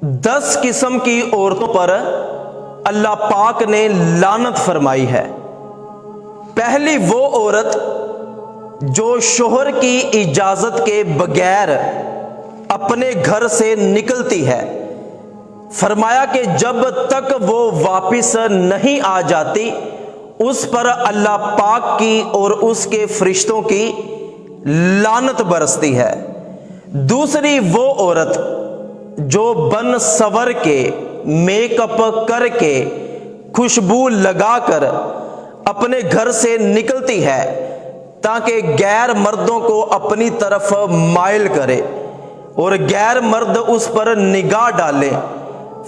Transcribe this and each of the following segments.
10 قسم کی عورتوں پر اللہ پاک نے لعنت فرمائی ہے۔ پہلی وہ عورت جو شوہر کی اجازت کے بغیر اپنے گھر سے نکلتی ہے، فرمایا کہ جب تک وہ واپس نہیں آ جاتی اس پر اللہ پاک کی اور اس کے فرشتوں کی لعنت برستی ہے۔ دوسری وہ عورت جو بن سور کے، میک اپ کر کے، خوشبو لگا کر اپنے گھر سے نکلتی ہے تاکہ غیر مردوں کو اپنی طرف مائل کرے اور غیر مرد اس پر نگاہ ڈالے،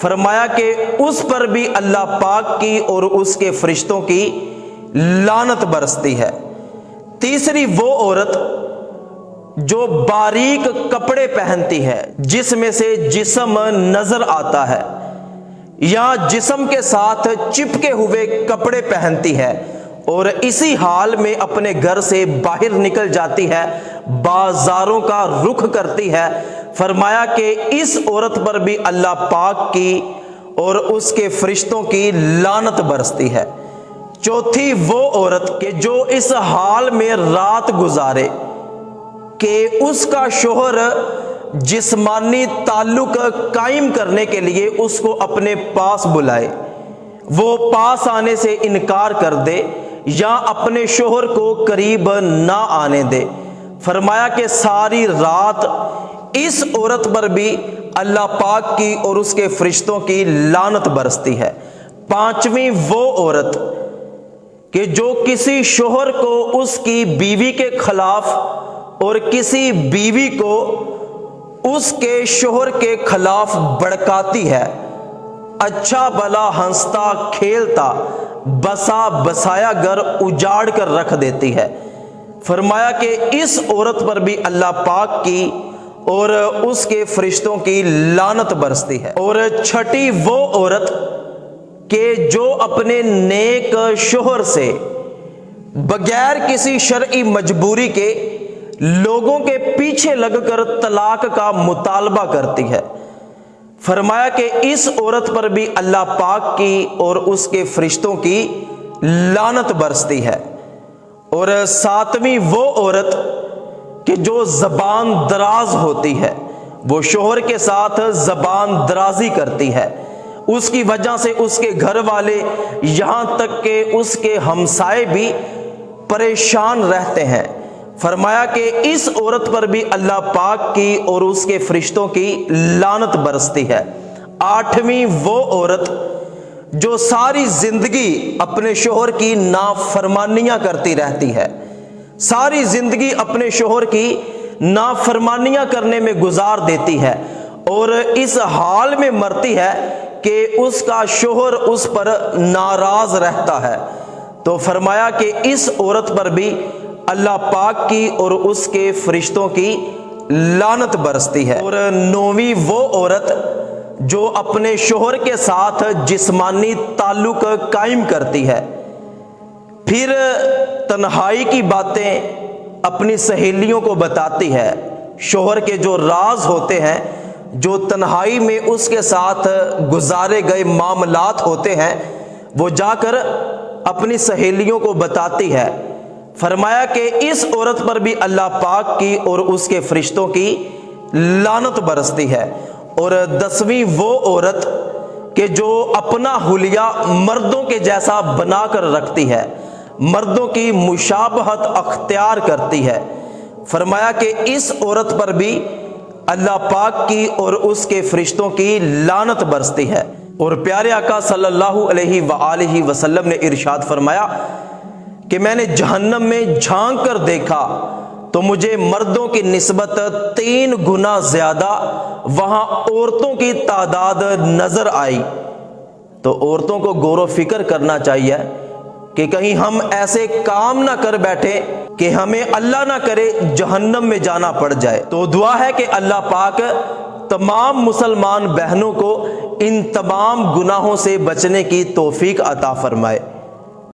فرمایا کہ اس پر بھی اللہ پاک کی اور اس کے فرشتوں کی لعنت برستی ہے۔ تیسری وہ عورت جو باریک کپڑے پہنتی ہے جس میں سے جسم نظر آتا ہے یا جسم کے ساتھ چپکے ہوئے کپڑے پہنتی ہے اور اسی حال میں اپنے گھر سے باہر نکل جاتی ہے، بازاروں کا رخ کرتی ہے، فرمایا کہ اس عورت پر بھی اللہ پاک کی اور اس کے فرشتوں کی لعنت برستی ہے۔ چوتھی وہ عورت کہ جو اس حال میں رات گزارے کہ اس کا شوہر جسمانی تعلق قائم کرنے کے لیے اس کو اپنے پاس بلائے، وہ پاس آنے سے انکار کر دے یا اپنے شوہر کو قریب نہ آنے دے، فرمایا کہ ساری رات اس عورت پر بھی اللہ پاک کی اور اس کے فرشتوں کی لعنت برستی ہے۔ پانچویں وہ عورت کہ جو کسی شوہر کو اس کی بیوی کے خلاف اور کسی بیوی کو اس کے شوہر کے خلاف بھڑکاتی ہے، اچھا بھلا ہنستا کھیلتا بسا بسایا گھر اجاڑ کر رکھ دیتی ہے، فرمایا کہ اس عورت پر بھی اللہ پاک کی اور اس کے فرشتوں کی لعنت برستی ہے۔ اور چھٹی وہ عورت کہ جو اپنے نیک شوہر سے بغیر کسی شرعی مجبوری کے لوگوں کے پیچھے لگ کر طلاق کا مطالبہ کرتی ہے، فرمایا کہ اس عورت پر بھی اللہ پاک کی اور اس کے فرشتوں کی لعنت برستی ہے۔ اور ساتویں وہ عورت کہ جو زبان دراز ہوتی ہے، وہ شوہر کے ساتھ زبان درازی کرتی ہے، اس کی وجہ سے اس کے گھر والے یہاں تک کہ اس کے ہمسائے بھی پریشان رہتے ہیں، فرمایا کہ اس عورت پر بھی اللہ پاک کی اور اس کے فرشتوں کی لعنت برستی ہے۔ آٹھویں وہ عورت جو ساری زندگی اپنے شوہر کی نافرمانیاں کرتی رہتی ہے، ساری زندگی اپنے شوہر کی نافرمانیاں کرنے میں گزار دیتی ہے اور اس حال میں مرتی ہے کہ اس کا شوہر اس پر ناراض رہتا ہے، تو فرمایا کہ اس عورت پر بھی اللہ پاک کی اور اس کے فرشتوں کی لعنت برستی ہے۔ اور نویں وہ عورت جو اپنے شوہر کے ساتھ جسمانی تعلق قائم کرتی ہے، پھر تنہائی کی باتیں اپنی سہیلیوں کو بتاتی ہے، شوہر کے جو راز ہوتے ہیں، جو تنہائی میں اس کے ساتھ گزارے گئے معاملات ہوتے ہیں، وہ جا کر اپنی سہیلیوں کو بتاتی ہے، فرمایا کہ اس عورت پر بھی اللہ پاک کی اور اس کے فرشتوں کی لعنت برستی ہے۔ اور 10ویں وہ عورت کہ جو اپنا حلیہ مردوں کے جیسا بنا کر رکھتی ہے، مردوں کی مشابہت اختیار کرتی ہے، فرمایا کہ اس عورت پر بھی اللہ پاک کی اور اس کے فرشتوں کی لعنت برستی ہے۔ اور پیارے آقا صلی اللہ علیہ وآلہ وسلم نے ارشاد فرمایا کہ میں نے جہنم میں جھانک کر دیکھا تو مجھے مردوں کی نسبت 3 گنا زیادہ وہاں عورتوں کی تعداد نظر آئی۔ تو عورتوں کو غور و فکر کرنا چاہیے کہ کہیں ہم ایسے کام نہ کر بیٹھے کہ ہمیں اللہ نہ کرے جہنم میں جانا پڑ جائے۔ تو دعا ہے کہ اللہ پاک تمام مسلمان بہنوں کو ان تمام گناہوں سے بچنے کی توفیق عطا فرمائے۔